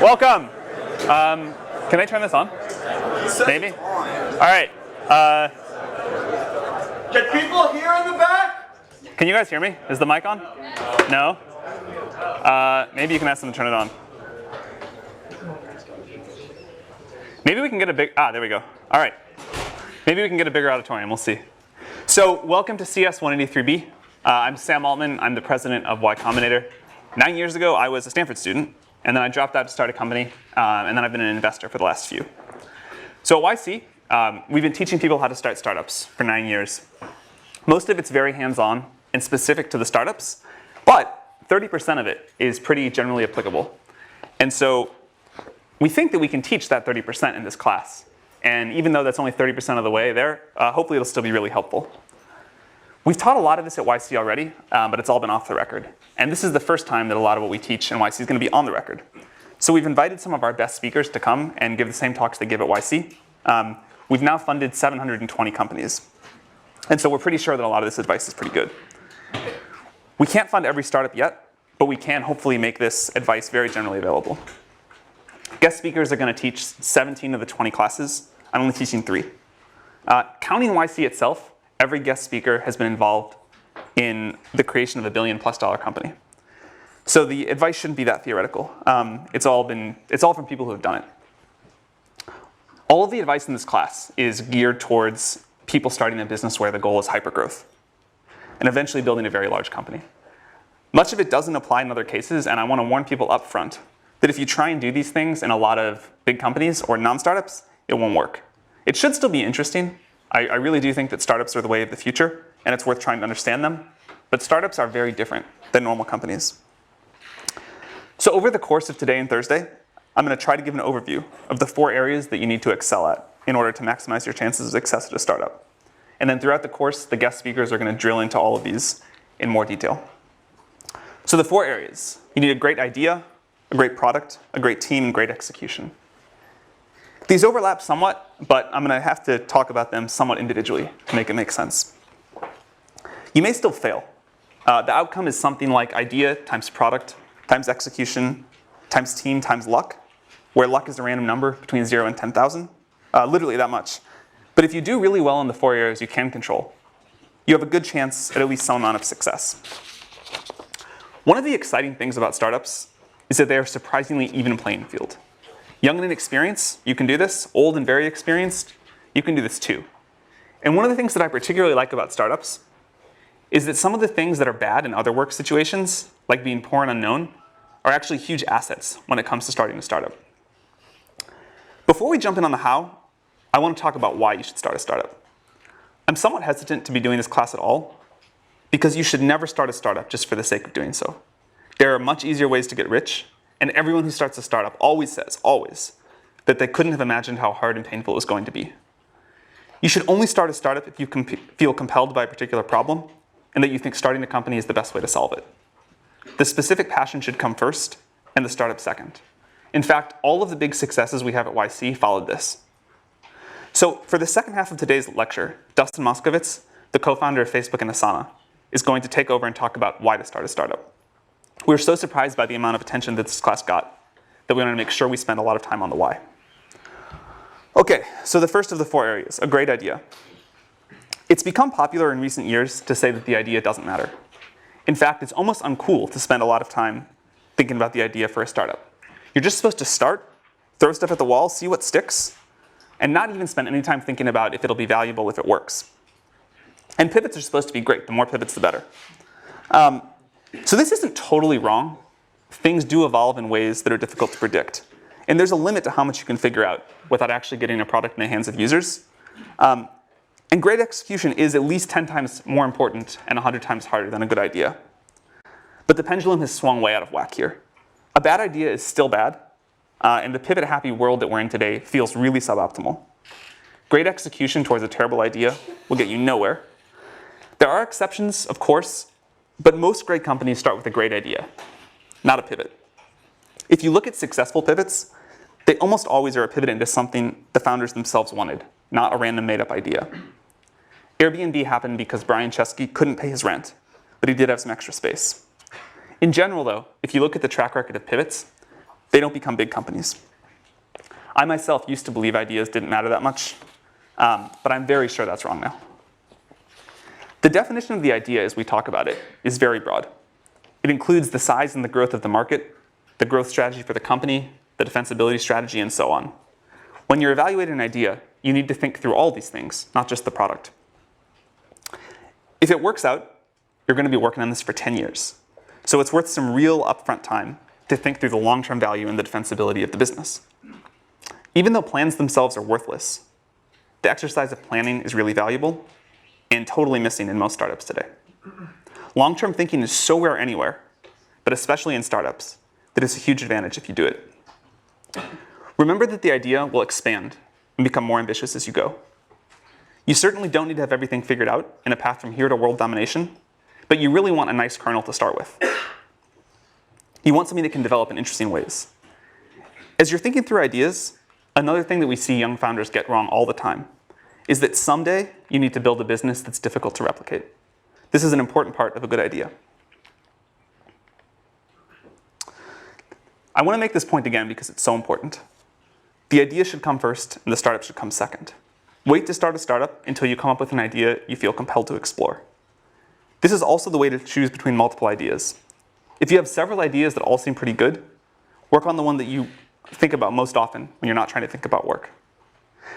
Welcome. Can I turn this on? Maybe? All right. Can people hear in the back? Can you guys hear me? Is the mic on? No? Maybe you can ask them to turn it on. Maybe we can get a big, there we go. All right. Maybe we can get a bigger auditorium, we'll see. So welcome to CS 183B. I'm Sam Altman, I'm the president of Y Combinator. 9 years ago, I was a Stanford student, and then I dropped out to start a company, and then I've been an investor for the last few. So at YC, we've been teaching people how to start startups for 9 years. Most of it's very hands-on and specific to the startups, but 30% of it is pretty generally applicable. And so we think that we can teach that 30% in this class. And even though that's only 30% of the way there, hopefully it'll still be really helpful. We've taught a lot of this at YC already, but it's all been off the record. And this is the first time that a lot of what we teach in YC is going to be on the record. So we've invited some of our best speakers to come and give the same talks they give at YC. We've now funded 720 companies. And so we're pretty sure that a lot of this advice is pretty good. We can't fund every startup yet, but we can hopefully make this advice very generally available. Guest speakers are going to teach 17 of the 20 classes. I'm only teaching 3. Counting YC itself, every guest speaker has been involved in the creation of a $1 billion+ company. So the advice shouldn't be that theoretical. It's all from people who have done it. All of the advice in this class is geared towards people starting a business where the goal is hypergrowth and eventually building a very large company. Much of it doesn't apply in other cases, and I want to warn people up front that if you try and do these things in a lot of big companies or non-startups, it won't work. It should still be interesting. I really do think that startups are the way of the future, and it's worth trying to understand them. But startups are very different than normal companies. So over the course of today and Thursday, I'm going to try to give an overview of the 4 areas that you need to excel at in order to maximize your chances of success at a startup. And then throughout the course, the guest speakers are going to drill into all of these in more detail. So the 4 areas. You need a great idea, a great product, a great team, and great execution. These overlap somewhat, but I'm going to have to talk about them somewhat individually to make it make sense. You may still fail. The outcome is something like idea times product times execution times team times luck, where luck is a random number between 0 and 10,000, literally that much. But if you do really well in the 4 areas you can control, you have a good chance at least some amount of success. One of the exciting things about startups is that they are surprisingly even playing field. Young and inexperienced, you can do this. Old and very experienced, you can do this too. And one of the things that I particularly like about startups is that some of the things that are bad in other work situations, like being poor and unknown, are actually huge assets when it comes to starting a startup. Before we jump in on the how, I want to talk about why you should start a startup. I'm somewhat hesitant to be doing this class at all, because you should never start a startup just for the sake of doing so. There are much easier ways to get rich, and everyone who starts a startup always says, that they couldn't have imagined how hard and painful it was going to be. You should only start a startup if you feel compelled by a particular problem, and that you think starting a company is the best way to solve it. The specific passion should come first, and the startup second. In fact, all of the big successes we have at YC followed this. So for the second half of today's lecture, Dustin Moskovitz, the co-founder of Facebook and Asana, is going to take over and talk about why to start a startup. We were so surprised by the amount of attention that this class got that we wanted to make sure we spend a lot of time on the why. Okay, so the first of the 4 areas, a great idea. It's become popular in recent years to say that the idea doesn't matter. In fact, it's almost uncool to spend a lot of time thinking about the idea for a startup. You're just supposed to start, throw stuff at the wall, see what sticks, and not even spend any time thinking about if it'll be valuable if it works. And pivots are supposed to be great. The more pivots, the better. So this isn't totally wrong. Things do evolve in ways that are difficult to predict. And there's a limit to how much you can figure out without actually getting a product in the hands of users. And great execution is at least 10 times more important and 100 times harder than a good idea. But the pendulum has swung way out of whack here. A bad idea is still bad, and the pivot-happy world that we're in today feels really suboptimal. Great execution towards a terrible idea will get you nowhere. There are exceptions, of course, but most great companies start with a great idea, not a pivot. If you look at successful pivots, they almost always are a pivot into something the founders themselves wanted, not a random made-up idea. Airbnb happened because Brian Chesky couldn't pay his rent, but he did have some extra space. In general, though, if you look at the track record of pivots, they don't become big companies. I myself used to believe ideas didn't matter that much, but I'm very sure that's wrong now. The definition of the idea as we talk about it is very broad. It includes the size and the growth of the market, the growth strategy for the company, the defensibility strategy, and so on. When you're evaluating an idea, you need to think through all these things, not just the product. If it works out, you're going to be working on this for 10 years. So it's worth some real upfront time to think through the long-term value and the defensibility of the business. Even though plans themselves are worthless, the exercise of planning is really valuable and totally missing in most startups today. Long-term thinking is so rare anywhere, but especially in startups, that it's a huge advantage if you do it. Remember that the idea will expand and become more ambitious as you go. You certainly don't need to have everything figured out in a path from here to world domination, but you really want a nice kernel to start with. You want something that can develop in interesting ways. As you're thinking through ideas, another thing that we see young founders get wrong all the time is that someday you need to build a business that's difficult to replicate. This is an important part of a good idea. I want to make this point again because it's so important. The idea should come first and the startup should come second. Wait to start a startup until you come up with an idea you feel compelled to explore. This is also the way to choose between multiple ideas. If you have several ideas that all seem pretty good, work on the one that you think about most often when you're not trying to think about work.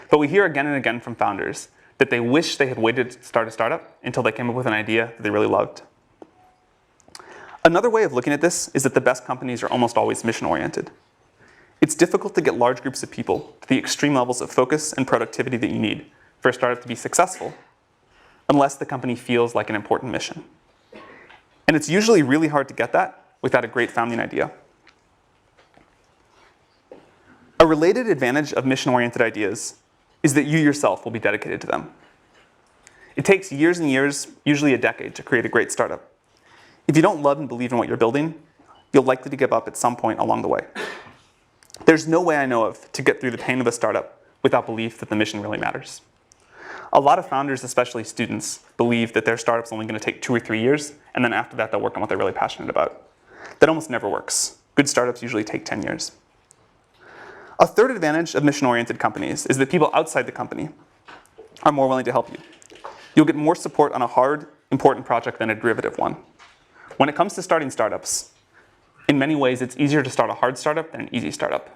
But we hear again and again from founders that they wish they had waited to start a startup until they came up with an idea that they really loved. Another way of looking at this is that the best companies are almost always mission-oriented. It's difficult to get large groups of people to the extreme levels of focus and productivity that you need for a startup to be successful, unless the company feels like an important mission. And it's usually really hard to get that without a great founding idea. A related advantage of mission-oriented ideas is that you yourself will be dedicated to them. It takes years and years, usually a decade, to create a great startup. If you don't love and believe in what you're building, you're likely to give up at some point along the way. There's no way I know of to get through the pain of a startup without belief that the mission really matters. A lot of founders, especially students, believe that their startup's only going to take 2 or 3 years, and then after that they'll work on what they're really passionate about. That almost never works. Good startups usually take 10 years. A third advantage of mission-oriented companies is that people outside the company are more willing to help you. You'll get more support on a hard, important project than a derivative one. When it comes to starting startups, in many ways it's easier to start a hard startup than an easy startup.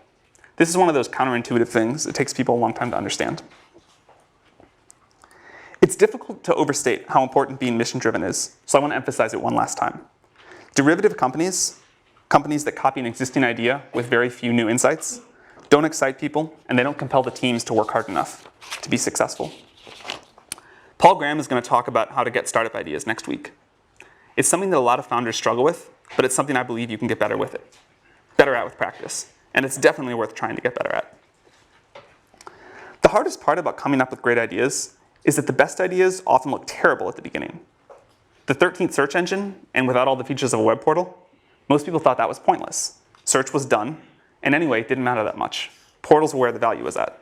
This is one of those counterintuitive things that takes people a long time to understand. It's difficult to overstate how important being mission-driven is, so I want to emphasize it one last time. Derivative companies, companies that copy an existing idea with very few new insights, don't excite people, and they don't compel the teams to work hard enough to be successful. Paul Graham is going to talk about how to get startup ideas next week. It's something that a lot of founders struggle with, but it's something I believe you can get better at with practice, and it's definitely worth trying to get better at. The hardest part about coming up with great ideas is that the best ideas often look terrible at the beginning. The 13th search engine, and without all the features of a web portal, most people thought that was pointless. Search was done, and anyway, it didn't matter that much. Portals were where the value was at.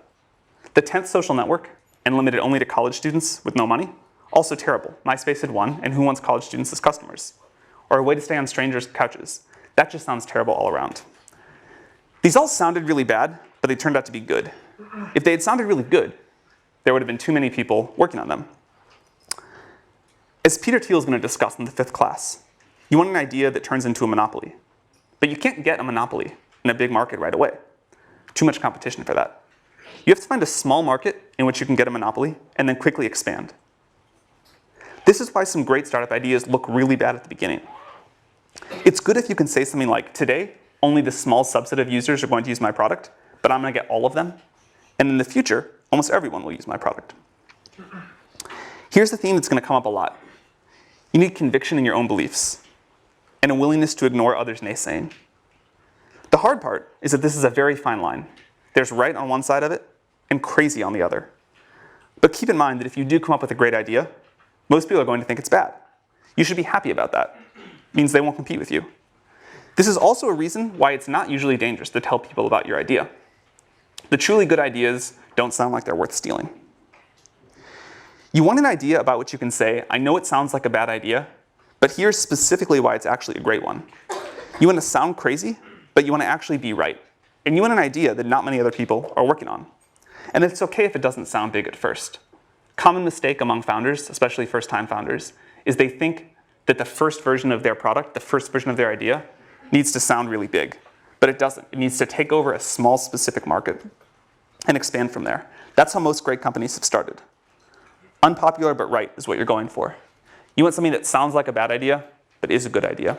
The 10th social network, and limited only to college students with no money, also terrible. MySpace had won, and who wants college students as customers? Or a way to stay on strangers' couches. That just sounds terrible all around. These all sounded really bad, but they turned out to be good. If they had sounded really good, there would have been too many people working on them. As Peter Thiel is going to discuss in the 5th class, you want an idea that turns into a monopoly. But you can't get a monopoly in a big market right away. Too much competition for that. You have to find a small market in which you can get a monopoly and then quickly expand. This is why some great startup ideas look really bad at the beginning. It's good if you can say something like, today, only this small subset of users are going to use my product, but I'm going to get all of them. And in the future, almost everyone will use my product. Here's the theme that's going to come up a lot. You need conviction in your own beliefs and a willingness to ignore others' naysaying. The hard part is that this is a very fine line. There's right on one side of it and crazy on the other. But keep in mind that if you do come up with a great idea, most people are going to think it's bad. You should be happy about that. It means they won't compete with you. This is also a reason why it's not usually dangerous to tell people about your idea. The truly good ideas don't sound like they're worth stealing. You want an idea about which you can say, I know it sounds like a bad idea, but here's specifically why it's actually a great one. You want to sound crazy, but you want to actually be right. and you want an idea that not many other people are working on. And it's okay if it doesn't sound big at first. Common mistake among founders, especially first-time founders, is they think that the first version of their product, the first version of their idea, needs to sound really big. But it doesn't. It needs to take over a small specific market and expand from there. That's how most great companies have started. Unpopular but right is what you're going for. You want something that sounds like a bad idea, but is a good idea.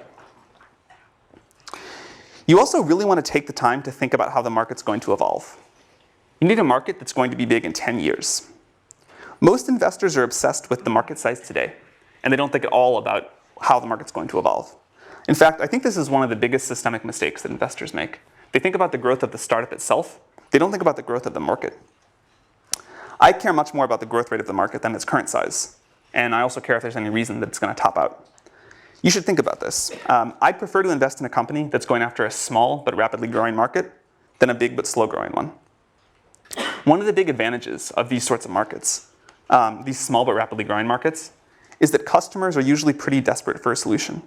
You also really want to take the time to think about how the market's going to evolve. You need a market that's going to be big in 10 years. Most investors are obsessed with the market size today, and they don't think at all about how the market's going to evolve. In fact, I think this is one of the biggest systemic mistakes that investors make. They think about the growth of the startup itself. They don't think about the growth of the market. I care much more about the growth rate of the market than its current size. And I also care if there's any reason that it's going to top out. You should think about this. I'd prefer to invest in a company that's going after a small but rapidly growing market than a big but slow growing one. One of the big advantages of these sorts of markets, these small but rapidly growing markets, is that customers are usually pretty desperate for a solution.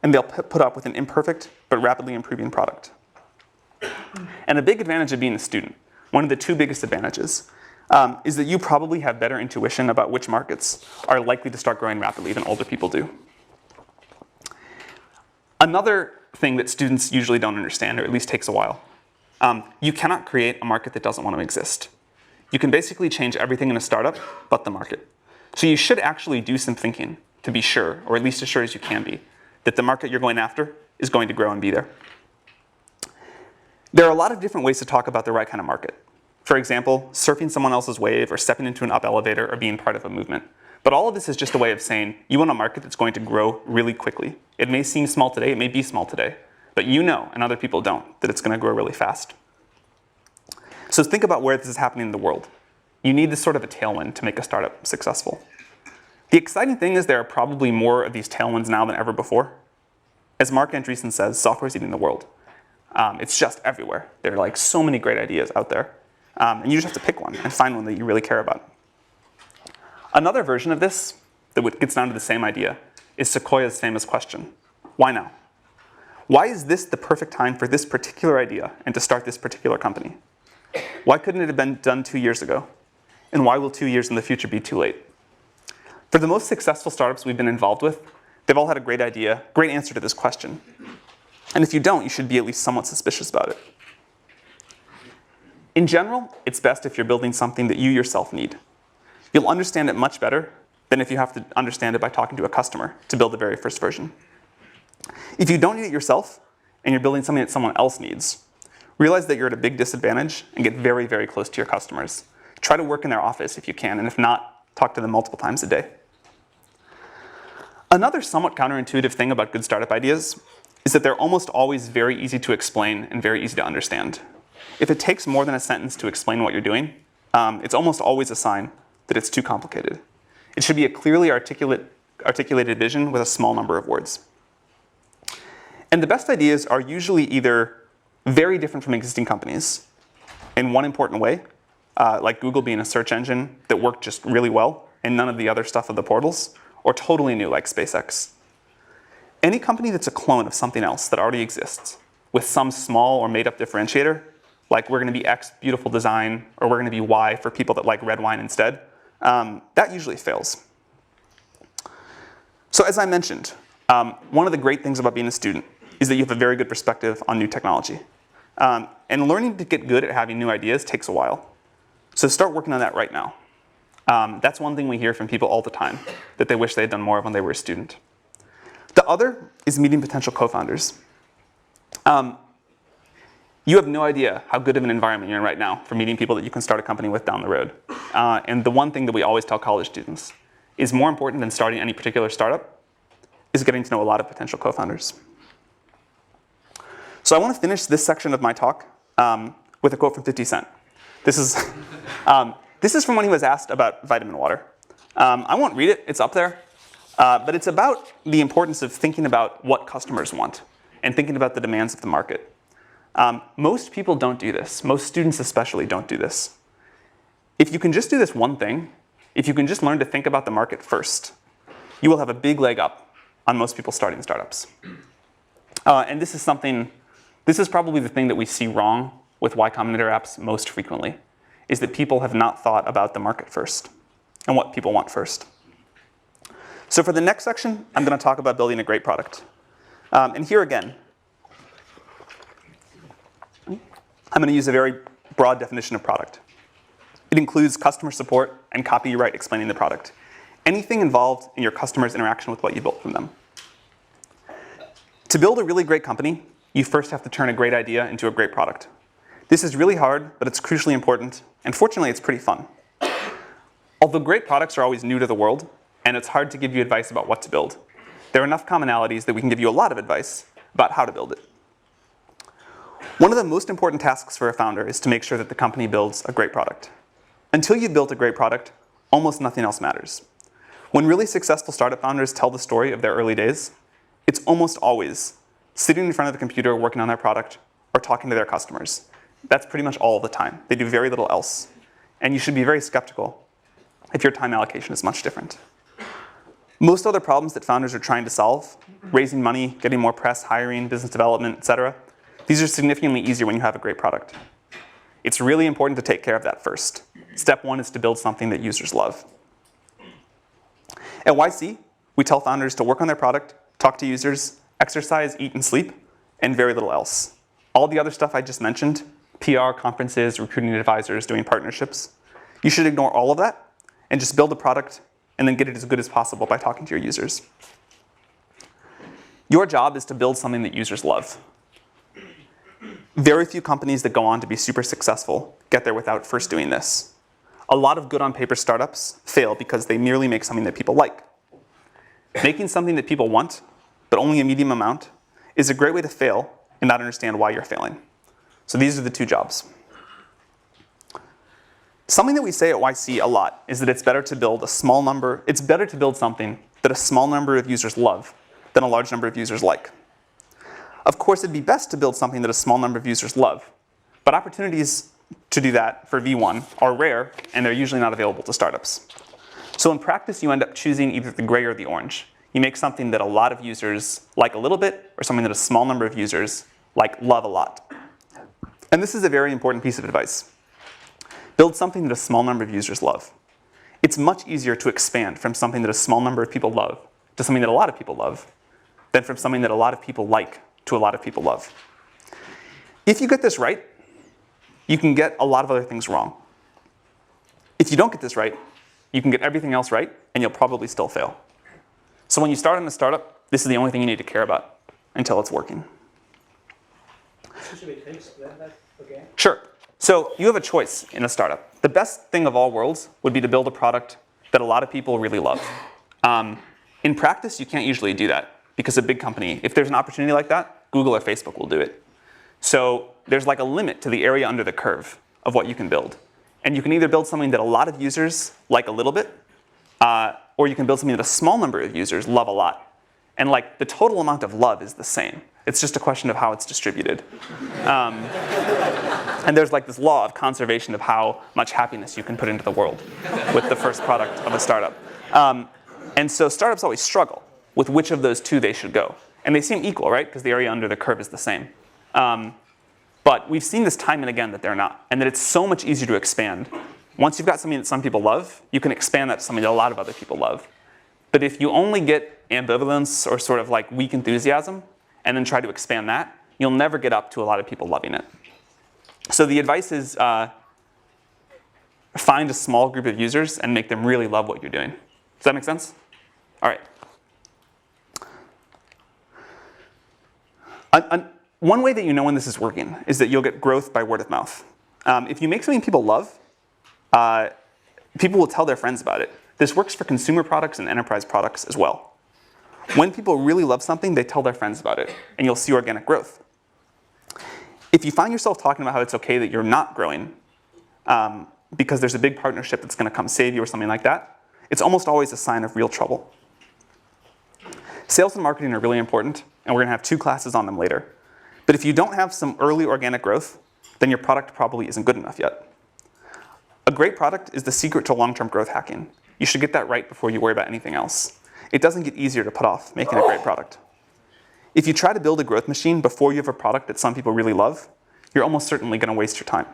And they'll put up with an imperfect but rapidly improving product. And a big advantage of being a student, one of the two biggest advantages, is that you probably have better intuition about which markets are likely to start growing rapidly than older people do. Another thing that students usually don't understand, or at least takes a while, you cannot create a market that doesn't want to exist. You can basically change everything in a startup but the market. So you should actually do some thinking to be sure, or at least as sure as you can be, that the market you're going after is going to grow and be there. There are a lot of different ways to talk about the right kind of market. For example, surfing someone else's wave or stepping into an up elevator or being part of a movement. But all of this is just a way of saying you want a market that's going to grow really quickly. It may seem small today, it may be small today, but you know, and other people don't, that it's going to grow really fast. So think about where this is happening in the world. You need this sort of a tailwind to make a startup successful. The exciting thing is there are probably more of these tailwinds now than ever before. As Mark Andreessen says, software is eating the world. It's just everywhere. There are like so many great ideas out there. And you just have to pick one and find one that you really care about. Another version of this that gets down to the same idea is Sequoia's famous question, why now? Why is this the perfect time for this particular idea and to start this particular company? Why couldn't it have been done 2 years ago? And why will 2 years in the future be too late? For the most successful startups we've been involved with, they've all had a great idea, great answer to this question. And if you don't, you should be at least somewhat suspicious about it. In general, it's best if you're building something that you yourself need. You'll understand it much better than if you have to understand it by talking to a customer to build the very first version. If you don't need it yourself, and you're building something that someone else needs, realize that you're at a big disadvantage and get very, very close to your customers. Try to work in their office if you can, and if not, talk to them multiple times a day. Another somewhat counterintuitive thing about good startup ideas is that they're almost always very easy to explain and very easy to understand. If it takes more than a sentence to explain what you're doing, it's almost always a sign that it's too complicated. It should be a clearly articulated vision with a small number of words. And the best ideas are usually either very different from existing companies in one important way, like Google being a search engine that worked just really well and none of the other stuff of the portals, or totally new like SpaceX. Any company that's a clone of something else that already exists with some small or made up differentiator, like we're going to be X beautiful design, or we're going to be Y for people that like red wine instead, that usually fails. So as I mentioned, one of the great things about being a student is that you have a very good perspective on new technology. And learning to get good at having new ideas takes a while. So start working on that right now. That's one thing we hear from people all the time, that they wish they had done more of when they were a student. The other is meeting potential co-founders. You have no idea how good of an environment you're in right now for meeting people that you can start a company with down the road. And the one thing that we always tell college students is more important than starting any particular startup is getting to know a lot of potential co-founders. So I want to finish this section of my talk with a quote from 50 Cent. This is from when he was asked about vitamin water. I won't read it, it's up there. But it's about the importance of thinking about what customers want and thinking about the demands of the market. Most people don't do this. Most students especially don't do this. If you can just do this one thing, if you can just learn to think about the market first, you will have a big leg up on most people starting startups. And this is probably the thing that we see wrong with Y Combinator apps most frequently is that people have not thought about the market first and what people want first. So for the next section, I'm going to talk about building a great product. And here again, I'm going to use a very broad definition of product. It includes customer support and copyright explaining the product. Anything involved in your customer's interaction with what you built from them. To build a really great company, you first have to turn a great idea into a great product. This is really hard, but it's crucially important, and fortunately, it's pretty fun. Although great products are always new to the world, and it's hard to give you advice about what to build, there are enough commonalities that we can give you a lot of advice about how to build it. One of the most important tasks for a founder is to make sure that the company builds a great product. Until you've built a great product, almost nothing else matters. When really successful startup founders tell the story of their early days, it's almost always sitting in front of the computer working on their product or talking to their customers. That's pretty much all the time. They do very little else. And you should be very skeptical if your time allocation is much different. Most other problems that founders are trying to solve, raising money, getting more press, hiring, business development, etc., these are significantly easier when you have a great product. It's really important to take care of that first. Step one is to build something that users love. At YC, we tell founders to work on their product, talk to users, exercise, eat, and sleep, and very little else. All the other stuff I just mentioned, PR, conferences, recruiting advisors, doing partnerships, you should ignore all of that and just build a product and then get it as good as possible by talking to your users. Your job is to build something that users love. Very few companies that go on to be super successful get there without first doing this. A lot of good on paper startups fail because they merely make something that people like. Making something that people want, but only a medium amount, is a great way to fail and not understand why you're failing. So these are the two jobs. Something that we say at YC a lot is that it's better to build something that a small number of users love than a large number of users like. Of course, it'd be best to build something that a small number of users love, but opportunities to do that for V1 are rare, and they're usually not available to startups. So in practice, you end up choosing either the gray or the orange. You make something that a lot of users like a little bit, or something that a small number of users love a lot. And this is a very important piece of advice. Build something that a small number of users love. It's much easier to expand from something that a small number of people love to something that a lot of people love than from something that a lot of people like to a lot of people love. If you get this right, you can get a lot of other things wrong. If you don't get this right, you can get everything else right, and you'll probably still fail. So when you start in a startup, this is the only thing you need to care about until it's working. Should we explain that again? Sure. So you have a choice in a startup. The best thing of all worlds would be to build a product that a lot of people really love. In practice, you can't usually do that because a big company, if there's an opportunity like that, Google or Facebook will do it. So there's like a limit to the area under the curve of what you can build. And you can either build something that a lot of users like a little bit, or you can build something that a small number of users love a lot. And the total amount of love is the same. It's just a question of how it's distributed. And there's this law of conservation of how much happiness you can put into the world with the first product of a startup. And so startups always struggle with which of those two they should go. And they seem equal, right? Because the area under the curve is the same. But we've seen this time and again that they're not, and that it's so much easier to expand. Once you've got something that some people love, you can expand that to something that a lot of other people love. But if you only get ambivalence or sort of weak enthusiasm, and then try to expand that, you'll never get up to a lot of people loving it. So the advice is find a small group of users and make them really love what you're doing. Does that make sense? All right. One way that you know when this is working is that you'll get growth by word of mouth. If you make something people love, people will tell their friends about it. This works for consumer products and enterprise products as well. When people really love something, they tell their friends about it, and you'll see organic growth. If you find yourself talking about how it's okay that you're not growing because there's a big partnership that's going to come save you or something like that, it's almost always a sign of real trouble. Sales and marketing are really important, and we're going to have 2 classes on them later. But if you don't have some early organic growth, then your product probably isn't good enough yet. A great product is the secret to long-term growth hacking. You should get that right before you worry about anything else. It doesn't get easier to put off making a great product. If you try to build a growth machine before you have a product that some people really love, you're almost certainly going to waste your time.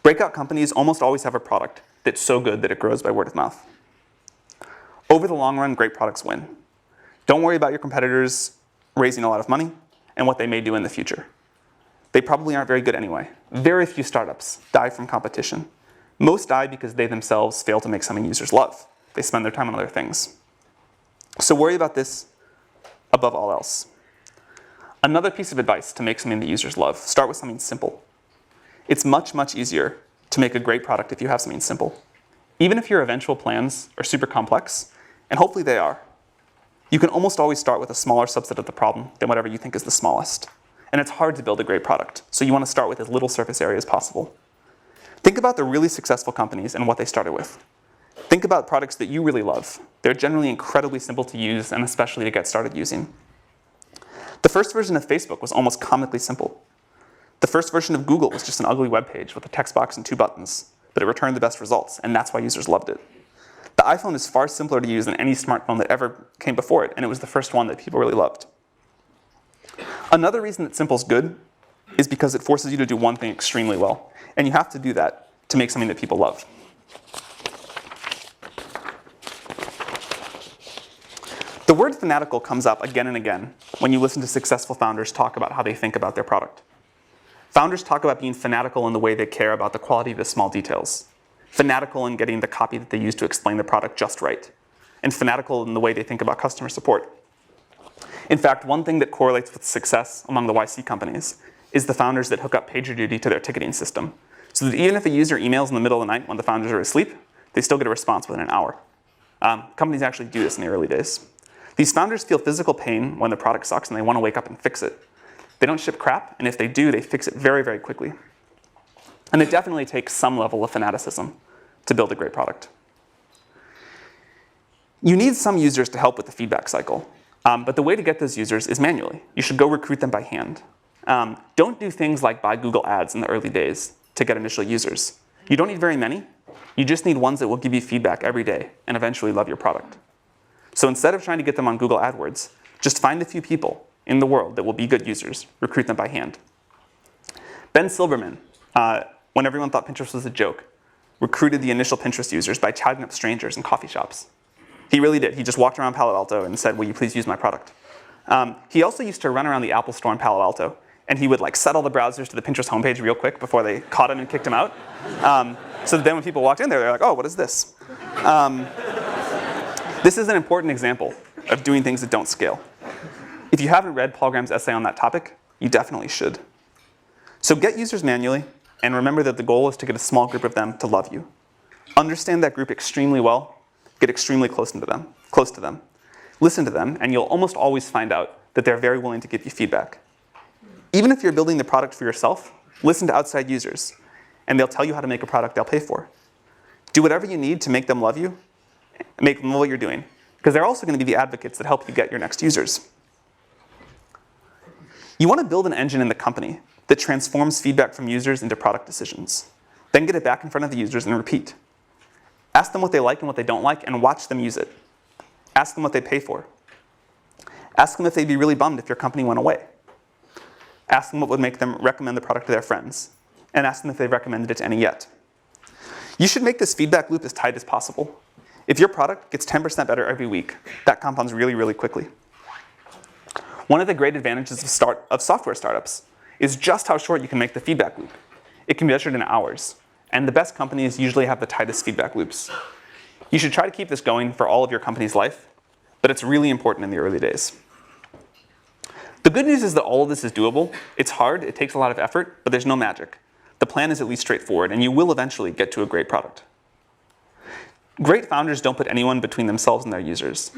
Breakout companies almost always have a product that's so good that it grows by word of mouth. Over the long run, great products win. Don't worry about your competitors raising a lot of money and what they may do in the future. They probably aren't very good anyway. Very few startups die from competition. Most die because they themselves fail to make something users love. They spend their time on other things. So worry about this above all else. Another piece of advice to make something that users love, start with something simple. It's much, much easier to make a great product if you have something simple. Even if your eventual plans are super complex, and hopefully they are, you can almost always start with a smaller subset of the problem than whatever you think is the smallest. And it's hard to build a great product, so you want to start with as little surface area as possible. Think about the really successful companies and what they started with. Think about products that you really love. They're generally incredibly simple to use and especially to get started using. The first version of Facebook was almost comically simple. The first version of Google was just an ugly web page with a text box and 2 buttons, but it returned the best results, and that's why users loved it. The iPhone is far simpler to use than any smartphone that ever came before it, and it was the first one that people really loved. Another reason that simple's good is because it forces you to do one thing extremely well, and you have to do that to make something that people love. The word fanatical comes up again and again when you listen to successful founders talk about how they think about their product. Founders talk about being fanatical in the way they care about the quality of the small details, fanatical in getting the copy that they use to explain the product just right, and fanatical in the way they think about customer support. In fact, one thing that correlates with success among the YC companies is the founders that hook up PagerDuty to their ticketing system, so that even if a user emails in the middle of the night when the founders are asleep, they still get a response within an hour. Companies actually do this in the early days. These founders feel physical pain when the product sucks and they want to wake up and fix it. They don't ship crap, and if they do, they fix it very, very quickly. And it definitely takes some level of fanaticism to build a great product. You need some users to help with the feedback cycle, but the way to get those users is manually. You should go recruit them by hand. Don't do things like buy Google Ads in the early days to get initial users. You don't need very many. You just need ones that will give you feedback every day and eventually love your product. So instead of trying to get them on Google AdWords, just find a few people in the world that will be good users, recruit them by hand. Ben Silverman, when everyone thought Pinterest was a joke, recruited the initial Pinterest users by chatting up strangers in coffee shops. He really did. He just walked around Palo Alto and said, will you please use my product? He also used to run around the Apple store in Palo Alto, and he would set all the browsers to the Pinterest homepage real quick before they caught him and kicked him out. So then when people walked in there, they're like, oh, what is this? This is an important example of doing things that don't scale. If you haven't read Paul Graham's essay on that topic, you definitely should. So get users manually, and remember that the goal is to get a small group of them to love you. Understand that group extremely well, get extremely close to them, listen to them, and you'll almost always find out that they're very willing to give you feedback. Even if you're building the product for yourself, listen to outside users, and they'll tell you how to make a product they'll pay for. Do whatever you need to make them love you, make them know what you're doing, because they're also going to be the advocates that help you get your next users. You want to build an engine in the company that transforms feedback from users into product decisions. Then get it back in front of the users and repeat. Ask them what they like and what they don't like, and watch them use it. Ask them what they pay for. Ask them if they'd be really bummed if your company went away. Ask them what would make them recommend the product to their friends, and ask them if they've recommended it to any yet. You should make this feedback loop as tight as possible. If your product gets 10% better every week, that compounds really, really quickly. One of the great advantages of software startups is just how short you can make the feedback loop. It can be measured in hours, and the best companies usually have the tightest feedback loops. You should try to keep this going for all of your company's life, but it's really important in the early days. The good news is that all of this is doable. It's hard, it takes a lot of effort, but there's no magic. The plan is at least straightforward, and you will eventually get to a great product. Great founders don't put anyone between themselves and their users.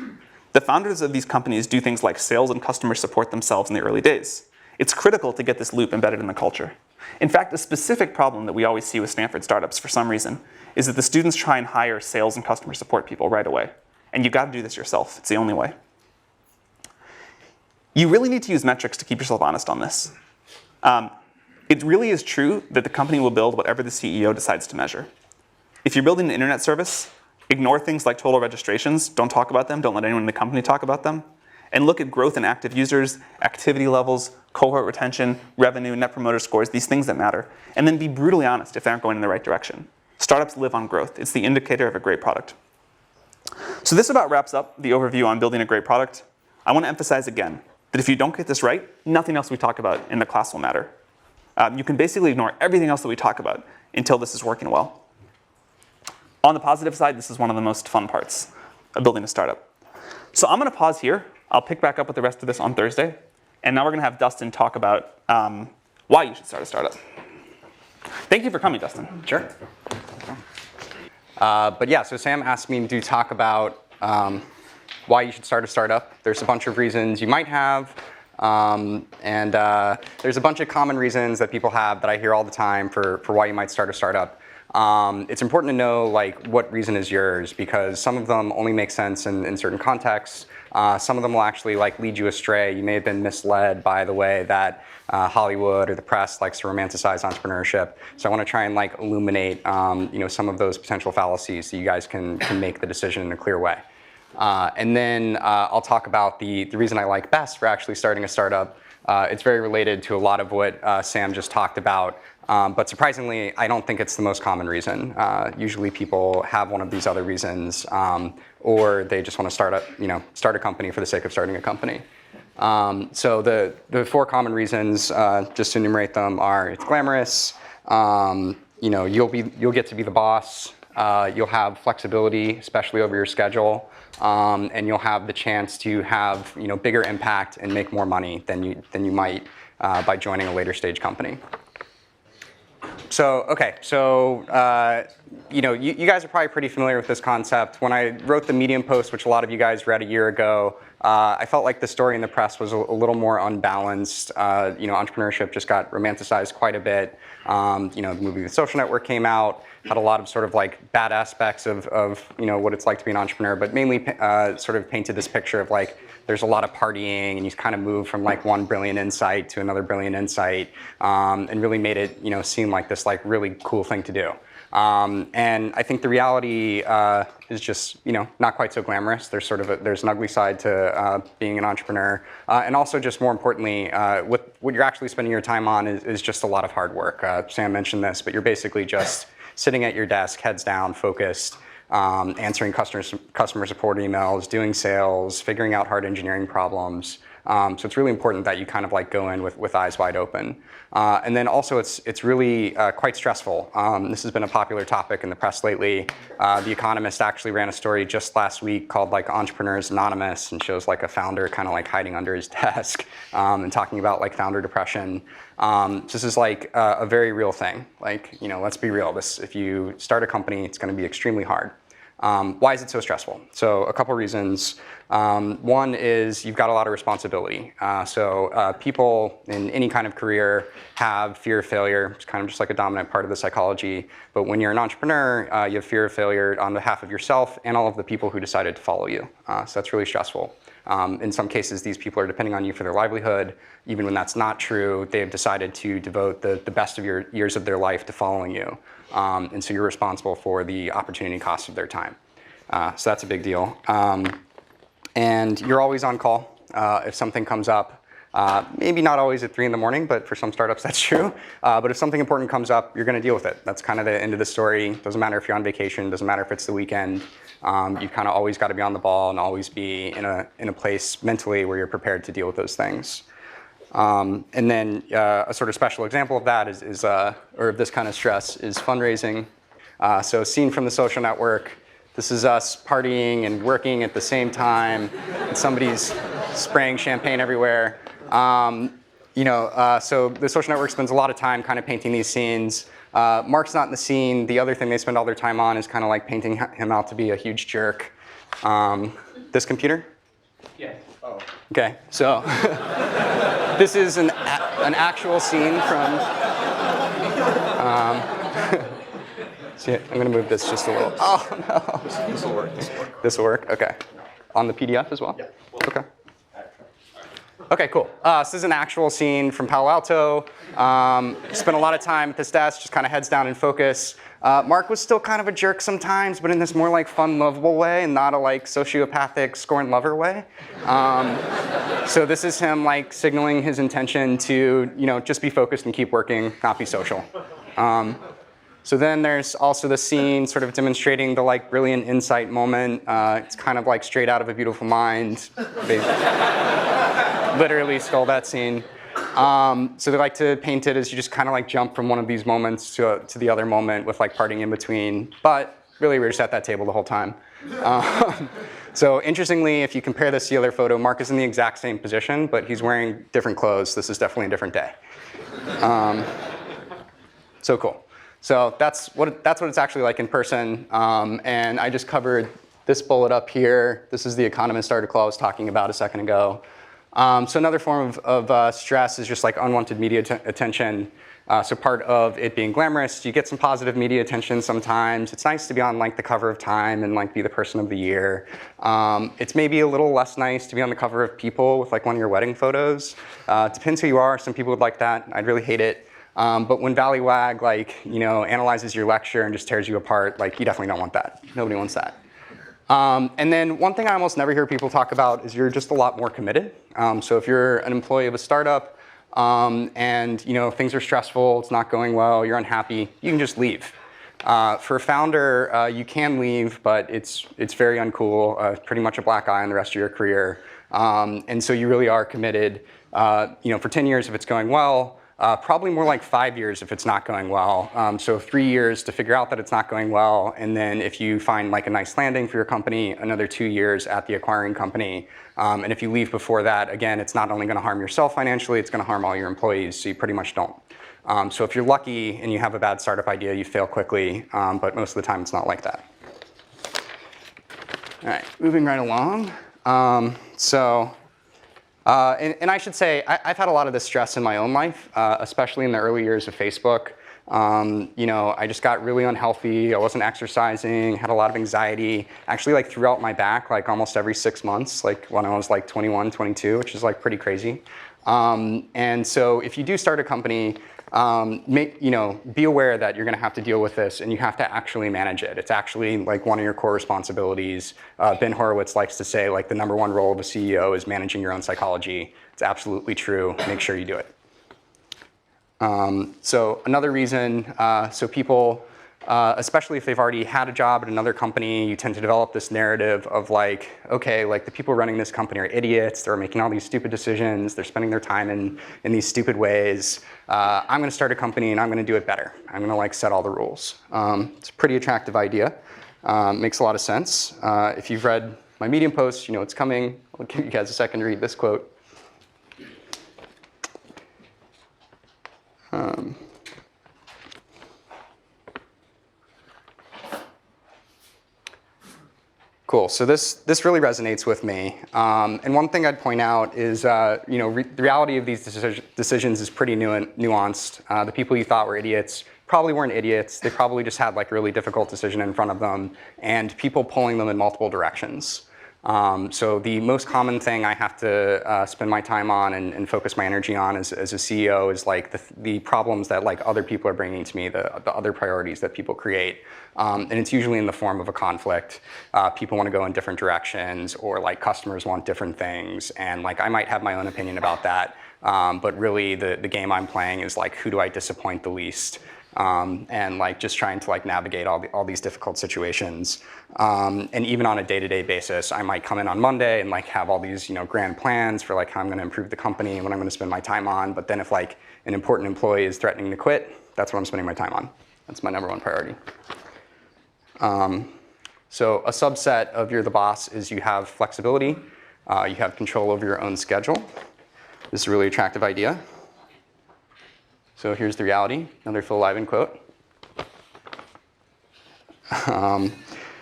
The founders of these companies do things like sales and customer support themselves in the early days. It's critical to get this loop embedded in the culture. In fact, a specific problem that we always see with Stanford startups for some reason is that the students try and hire sales and customer support people right away. And you've got to do this yourself. It's the only way. You really need to use metrics to keep yourself honest on this. It really is true that the company will build whatever the CEO decides to measure. If you're building an internet service, ignore things like total registrations. Don't talk about them. Don't let anyone in the company talk about them. and look at growth in active users, activity levels, cohort retention, revenue, net promoter scores, these things that matter, and then be brutally honest if they aren't going in the right direction. Startups live on growth. It's the indicator of a great product. So this about wraps up the overview on building a great product. I want to emphasize again that if you don't get this right, nothing else we talk about in the class will matter. You can basically ignore everything else that we talk about until this is working well. On the positive side, this is one of the most fun parts of building a startup. So I'm going to pause here. I'll pick back up with the rest of this on Thursday. And now we're going to have Dustin talk about why you should start a startup. Thank you for coming, Dustin. Sure. But yeah, so Sam asked me to talk about why you should start a startup. There's a bunch of reasons you might have. And there's a bunch of common reasons that people have that I hear all the time for why you might start a startup. It's important to know like what reason is yours, because some of them only make sense in certain contexts. Some of them will actually like lead you astray. You may have been misled by the way that Hollywood or the press likes to romanticize entrepreneurship. So I want to try and like illuminate some of those potential fallacies so you guys can make the decision in a clear way. And then I'll talk about the reason I like best for actually starting a startup. It's very related to a lot of what Sam just talked about. But surprisingly, I don't think it's the most common reason. Usually people have one of these other reasons, or they just want to start a company for the sake of starting a company. So the four common reasons, just to enumerate them, are it's glamorous, you'll get to be the boss, you'll have flexibility, especially over your schedule, and you'll have the chance to have bigger impact and make more money than you might by joining a later stage company. So, okay, you guys are probably pretty familiar with this concept. When I wrote the Medium post, which a lot of you guys read a year ago, I felt like the story in the press was a little more unbalanced. Entrepreneurship just got romanticized quite a bit. The movie The Social Network came out, had a lot of sort of like bad aspects of what it's like to be an entrepreneur, but mainly sort of painted this picture of like there's a lot of partying and you kind of move from like one brilliant insight to another brilliant insight, and really made it seem like this like really cool thing to do. And I think the reality is just not quite so glamorous. There's an ugly side to being an entrepreneur, and also just more importantly, what you're actually spending your time on is just a lot of hard work. Sam mentioned this, but you're basically just sitting at your desk, heads down, focused, answering customer support emails, doing sales, figuring out hard engineering problems. So it's really important that you kind of like go in with eyes wide open. And then also it's really quite stressful. This has been a popular topic in the press lately. The Economist actually ran a story just last week called like Entrepreneurs Anonymous, and shows like a founder kind of like hiding under his desk and talking about like founder depression. This is like a very real thing. Like, let's be real. If you start a company, it's going to be extremely hard. Why is it so stressful? So a couple reasons. One is you've got a lot of responsibility. So people in any kind of career have fear of failure. It's kind of just like a dominant part of the psychology. But when you're an entrepreneur, you have fear of failure on behalf of yourself and all of the people who decided to follow you. So that's really stressful. In some cases, these people are depending on you for their livelihood. Even when that's not true, they've decided to devote the best of your years of their life to following you. And so you're responsible for the opportunity cost of their time. So that's a big deal. And you're always on call if something comes up. Maybe not always at 3 in the morning, but for some startups that's true. But if something important comes up, you're going to deal with it. That's kind of the end of the story. Doesn't matter if you're on vacation. Doesn't matter if it's the weekend. You kind of always got to be on the ball and always be in a place mentally where you're prepared to deal with those things. And then a sort of special example of that or of this kind of stress is fundraising. So scene from The Social Network. This is us partying and working at the same time, and somebody's spraying champagne everywhere. So The Social Network spends a lot of time kind of painting these scenes. Mark's not in the scene. The other thing they spend all their time on is kind of like painting him out to be a huge jerk. This computer? Yeah. Oh. Okay, so this is an actual scene from. See, I'm going to move this just a little. Oh no. This will work. This will work. Okay. On the PDF as well. Yeah. Okay. Okay, cool. This is an actual scene from Palo Alto. Spent a lot of time at this desk, just kind of heads down and focus. Mark was still kind of a jerk sometimes, but in this more like fun, lovable way, and not a like sociopathic scorn lover way. So this is him like signaling his intention to, just be focused and keep working, not be social. So then there's also the scene sort of demonstrating the like brilliant insight moment. It's kind of like straight out of A Beautiful Mind. They literally stole that scene. So they like to paint it as you just kind of like jump from one of these moments to the other moment with like parting in between. But really, we're just at that table the whole time. So interestingly, if you compare this to the other photo, Mark is in the exact same position, but he's wearing different clothes. This is definitely a different day. So cool. So that's what it's actually like in person. And I just covered this bullet up here. This is the Economist article I was talking about a second ago. So another form of stress is just like unwanted media attention. So part of it being glamorous, you get some positive media attention sometimes. It's nice to be on like the cover of Time and like be the person of the year. It's maybe a little less nice to be on the cover of People with like one of your wedding photos. Depends who you are. Some people would like that. I'd really hate it. But when Valleywag analyzes your lecture and just tears you apart, like you definitely don't want that. Nobody wants that. And then one thing I almost never hear people talk about is you're just a lot more committed. So if you're an employee of a startup and things are stressful, it's not going well, you're unhappy, you can just leave. For a founder, you can leave, but it's very uncool, pretty much a black eye on the rest of your career. And so you really are committed. For 10 years if it's going well. Probably more like 5 years if it's not going well. So 3 years to figure out that it's not going well, and then if you find like a nice landing for your company, another 2 years at the acquiring company. And if you leave before that, again, it's not only going to harm yourself financially, it's going to harm all your employees, so you pretty much don't. So if you're lucky and you have a bad startup idea, you fail quickly, but most of the time it's not like that. All right, moving right along. And I should say, I've had a lot of this stress in my own life, especially in the early years of Facebook. I just got really unhealthy. I wasn't exercising, had a lot of anxiety. Actually, like throughout my back, like almost every 6 months, like when I was like 21, 22, which is like pretty crazy. And so if you do start a company, be aware that you're going to have to deal with this and you have to actually manage it. It's actually like one of your core responsibilities. Ben Horowitz likes to say like the #1 role of a CEO is managing your own psychology. It's absolutely true. Make sure you do it. So another reason, people, especially if they've already had a job at another company, you tend to develop this narrative of like, okay, like the people running this company are idiots. They're making all these stupid decisions. They're spending their time in these stupid ways. I'm going to start a company and I'm going to do it better. I'm going to like set all the rules. It's a pretty attractive idea. Makes a lot of sense. If you've read my Medium post, you know it's coming. I'll give you guys a second to read this quote. Cool. So this really resonates with me. And one thing I'd point out is, the reality of these decisions is pretty nuanced. The people you thought were idiots probably weren't idiots. They probably just had like a really difficult decision in front of them, and people pulling them in multiple directions. So the most common thing I have to spend my time on and focus my energy on as a CEO is like the problems that like other people are bringing to me, the other priorities that people create. And it's usually in the form of a conflict. People want to go in different directions, or like customers want different things. And like I might have my own opinion about that. But really the game I'm playing is like, who do I disappoint the least? And like just trying to like navigate all these difficult situations. And even on a day-to-day basis, I might come in on Monday and like have all these grand plans for like how I'm going to improve the company and what I'm going to spend my time on. But then if like an important employee is threatening to quit, that's what I'm spending my time on. That's my #1 priority. So a subset of you're the boss is you have flexibility. You have control over your own schedule. This is a really attractive idea. So here's the reality, another Phil Liven quote.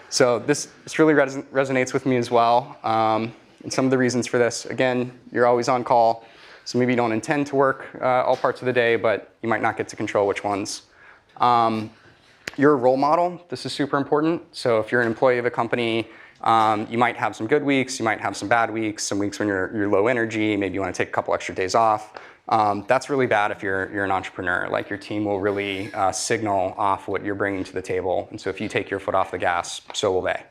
So this really resonates with me as well. And some of the reasons for this, again, you're always on call. So maybe you don't intend to work all parts of the day, but you might not get to control which ones. You're a role model. This is super important. So if you're an employee of a company You might have some good weeks, you might have some bad weeks, some weeks when you're low energy, maybe you want to take a couple extra days off. That's really bad if you're an entrepreneur. Like your team will really signal off what you're bringing to the table. And so if you take your foot off the gas, so will they.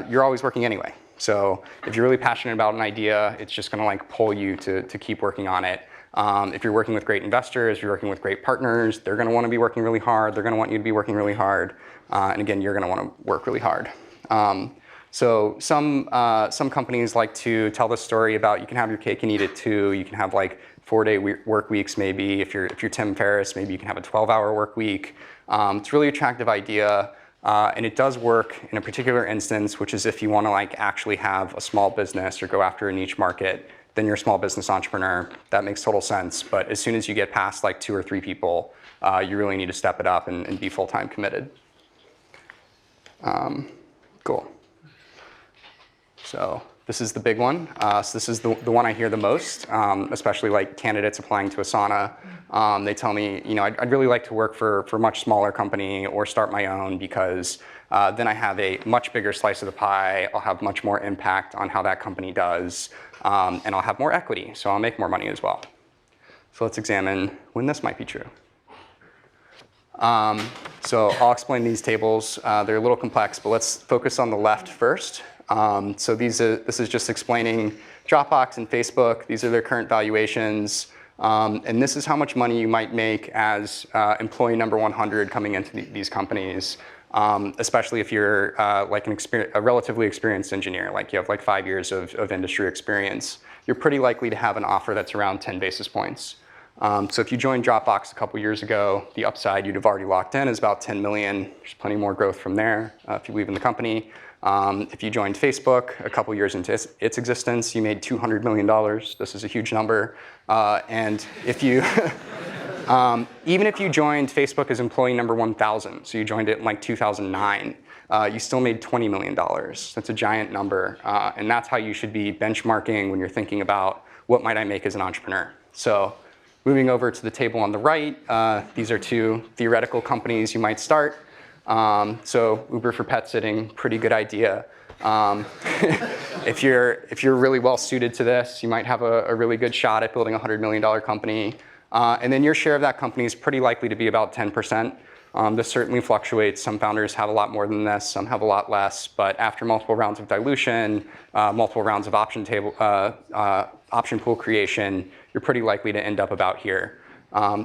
You're always working anyway. So if you're really passionate about an idea, it's just going to like pull you to keep working on it. If you're working with great investors, if you're working with great partners, they're going to want to be working really hard. They're going to want you to be working really hard. And again, you're going to want to work really hard. So some companies like to tell the story about you can have your cake and eat it too. You can have like 4-day work weeks maybe. If you're Tim Ferriss, maybe you can have a 12-hour work week. It's a really attractive idea. And it does work in a particular instance, which is if you want to like actually have a small business or go after a niche market, then you're a small business entrepreneur. That makes total sense. But as soon as you get past like 2 or 3 people, you really need to step it up and be full-time committed. Cool. So this is the big one. So this is the one I hear the most, especially like candidates applying to Asana. They tell me, you know, I'd really like to work for a much smaller company or start my own because then I have a much bigger slice of the pie. I'll have much more impact on how that company does, and I'll have more equity, so I'll make more money as well. So let's examine when this might be true. So I'll explain these tables. They're a little complex, but let's focus on the left first. So this is just explaining Dropbox and Facebook. These are their current valuations. And this is how much money you might make as employee number 100 coming into these companies, especially if you're like a relatively experienced engineer, like you have like 5 years of industry experience. You're pretty likely to have an offer that's around 10 basis points. So if you joined Dropbox a couple years ago, the upside you'd have already locked in is about 10 million. There's plenty more growth from there if you believe in the company. If you joined Facebook a couple years into its existence, you made $200 million. This is a huge number. And if you, even if you joined Facebook as employee number 1,000, so you joined it in like 2009, you still made $20 million. That's a giant number. And that's how you should be benchmarking when you're thinking about what might I make as an entrepreneur. So moving over to the table on the right, these are 2 theoretical companies you might start. So Uber for pet sitting, pretty good idea. If you're really well suited to this, you might have a really good shot at building a $100 million company. And then your share of that company is pretty likely to be about 10%. This certainly fluctuates. Some founders have a lot more than this, some have a lot less. But after multiple rounds of dilution, multiple rounds of option pool creation, you're pretty likely to end up about here.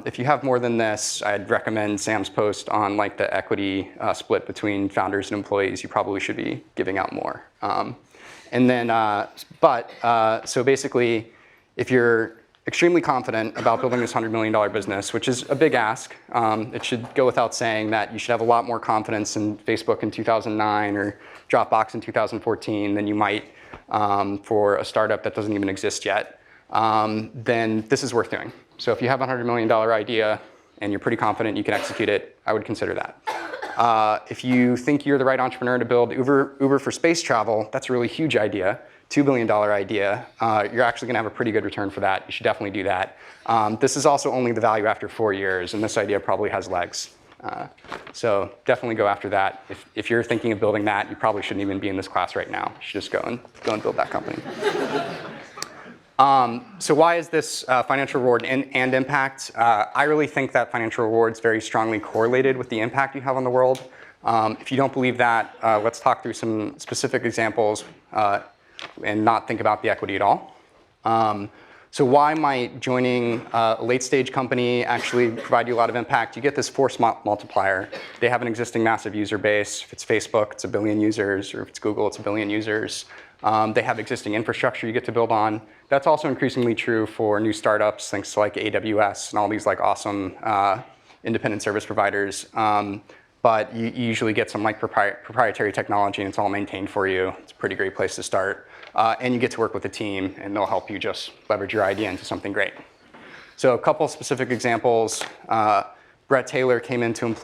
If you have more than this, I'd recommend Sam's post on like the equity split between founders and employees. You probably should be giving out more. So basically, if you're extremely confident about building this $100 million business, which is a big ask, it should go without saying that you should have a lot more confidence in Facebook in 2009 or Dropbox in 2014 than you might for a startup that doesn't even exist yet. Then this is worth doing. So if you have a $100 million idea and you're pretty confident you can execute it, I would consider that. If you think you're the right entrepreneur to build Uber for space travel, that's a really huge idea, $2 billion idea. You're actually going to have a pretty good return for that. You should definitely do that. This is also only the value after 4 years, and this idea probably has legs. So definitely go after that. If you're thinking of building that, you probably shouldn't even be in this class right now. You should just go and build that company. So why is this financial reward and impact? I really think that financial reward is very strongly correlated with the impact you have on the world. If you don't believe that, let's talk through some specific examples and not think about the equity at all. So why might joining a late-stage company actually provide you a lot of impact? You get this force multiplier. They have an existing massive user base. If it's Facebook, it's 1 billion users, or if it's Google, it's 1 billion users. They have existing infrastructure you get to build on. That's also increasingly true for new startups, thanks to like AWS and all these like awesome independent service providers. But you usually get some like proprietary technology and it's all maintained for you. It's a pretty great place to start. And you get to work with a team and they'll help you just leverage your idea into something great. So a couple specific examples. Brett Taylor came into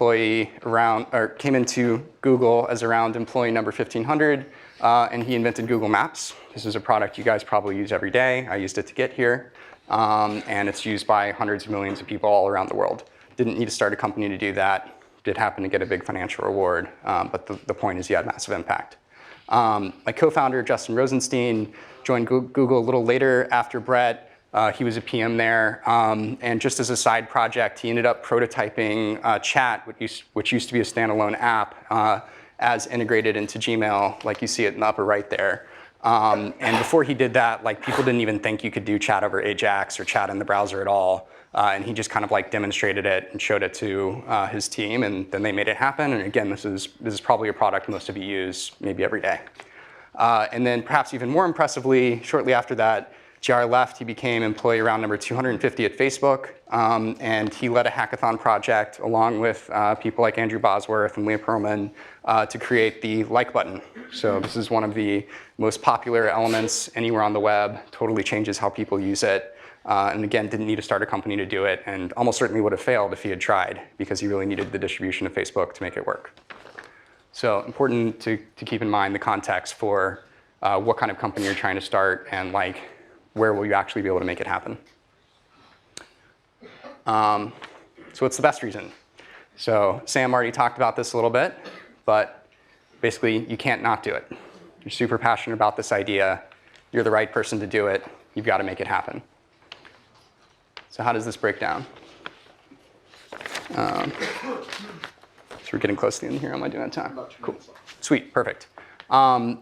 Google as around employee number 1,500, and he invented Google Maps. This is a product you guys probably use every day. I used it to get here, and it's used by hundreds of millions of people all around the world. Didn't need to start a company to do that. did happen to get a big financial reward, but the point is you had massive impact. My co-founder, Justin Rosenstein, joined Google a little later after Brett. He was a PM there, and just as a side project, he ended up prototyping Chat, which used to be a standalone app, as integrated into Gmail, like you see it in the upper right there. And before he did that, like people didn't even think you could do chat over Ajax or chat in the browser at all. And he just kind of like demonstrated it and showed it to his team, and then they made it happen. And again, this is probably a product most of you use maybe every day. And then perhaps even more impressively, shortly after that, JR left. He became employee round number 250 at Facebook, and he led a hackathon project along with people like Andrew Bosworth and Leah Pearlman to create the like button. So this is one of the most popular elements anywhere on the web, totally changes how people use it. And again, didn't need to start a company to do it, and almost certainly would have failed if he had tried, because he really needed the distribution of Facebook to make it work. So important to keep in mind the context for what kind of company you're trying to start, and like where will you actually be able to make it happen. So what's the best reason? So Sam already talked about this a little bit, but basically you can't not do it. You're super passionate about this idea. You're the right person to do it. You've got to make it happen. So how does this break down? So we're getting close to the end here. Am I doing that time? Cool. Sweet, perfect.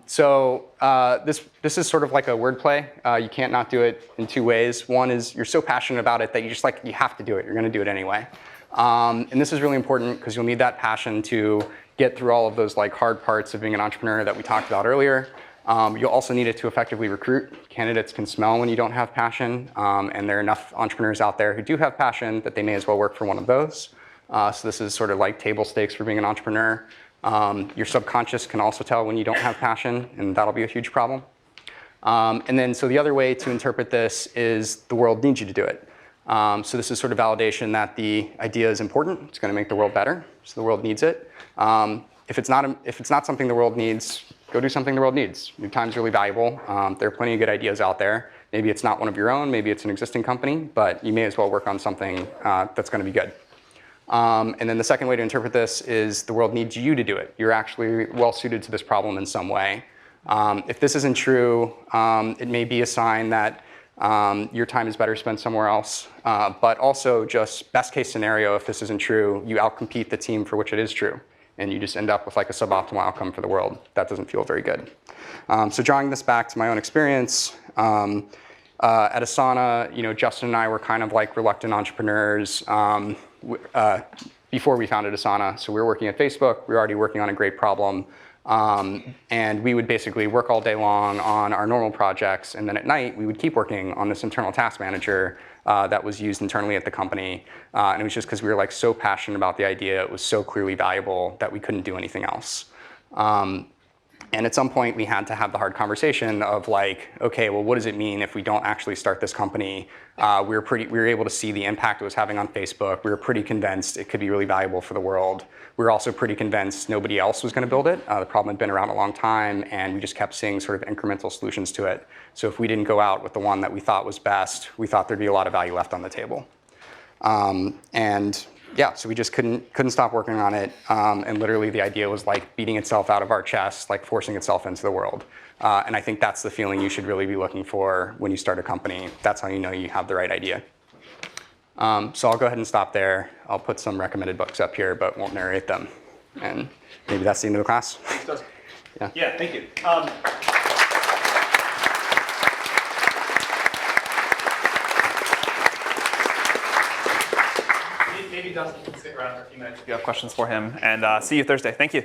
This is sort of like a wordplay. You can't not do it in two ways. One is you're so passionate about it that you have to do it. You're going to do it anyway. And this is really important because you'll need that passion to get through all of those like hard parts of being an entrepreneur that we talked about earlier. You'll also need it to effectively recruit. Candidates can smell when you don't have passion, and there are enough entrepreneurs out there who do have passion that they may as well work for one of those. So this is sort of like table stakes for being an entrepreneur. Your subconscious can also tell when you don't have passion, and that'll be a huge problem. And then, so the other way to interpret this is the world needs you to do it. So this is sort of validation that the idea is important. It's going to make the world better, so the world needs it. If it's not something the world needs, go do something the world needs. Your time's really valuable. There are plenty of good ideas out there. Maybe it's not one of your own, maybe it's an existing company, but you may as well work on something that's going to be good. And then the second way to interpret this is the world needs you to do it. You're actually well suited to this problem in some way. If this isn't true, it may be a sign that your time is better spent somewhere else. But also just best case scenario, if this isn't true, you outcompete the team for which it is true. And you just end up with like a suboptimal outcome for the world. That doesn't feel very good. So drawing this back to my own experience, at Asana, Justin and I were kind of like reluctant entrepreneurs before we founded Asana. So we were working at Facebook. We were already working on a great problem. And we would basically work all day long on our normal projects. And then at night, we would keep working on this internal task manager that was used internally at the company. And it was just because we were like so passionate about the idea. It was so clearly valuable that we couldn't do anything else. And at some point, we had to have the hard conversation of like, okay, well, what does it mean if we don't actually start this company? We were able to see the impact it was having on Facebook. We were pretty convinced it could be really valuable for the world. We were also pretty convinced nobody else was going to build it. The problem had been around a long time, and we just kept seeing sort of incremental solutions to it. So if we didn't go out with the one that we thought was best, we thought there'd be a lot of value left on the table. And yeah, so we just couldn't stop working on it. And literally the idea was like beating itself out of our chest, like forcing itself into the world. And I think that's the feeling you should really be looking for when you start a company. That's how you know you have the right idea. So I'll go ahead and stop there. I'll put some recommended books up here, but won't narrate them. And maybe that's the end of the class. Yeah, thank you. Maybe Dustin can stick around for a few minutes if you have questions for him. And see you Thursday. Thank you.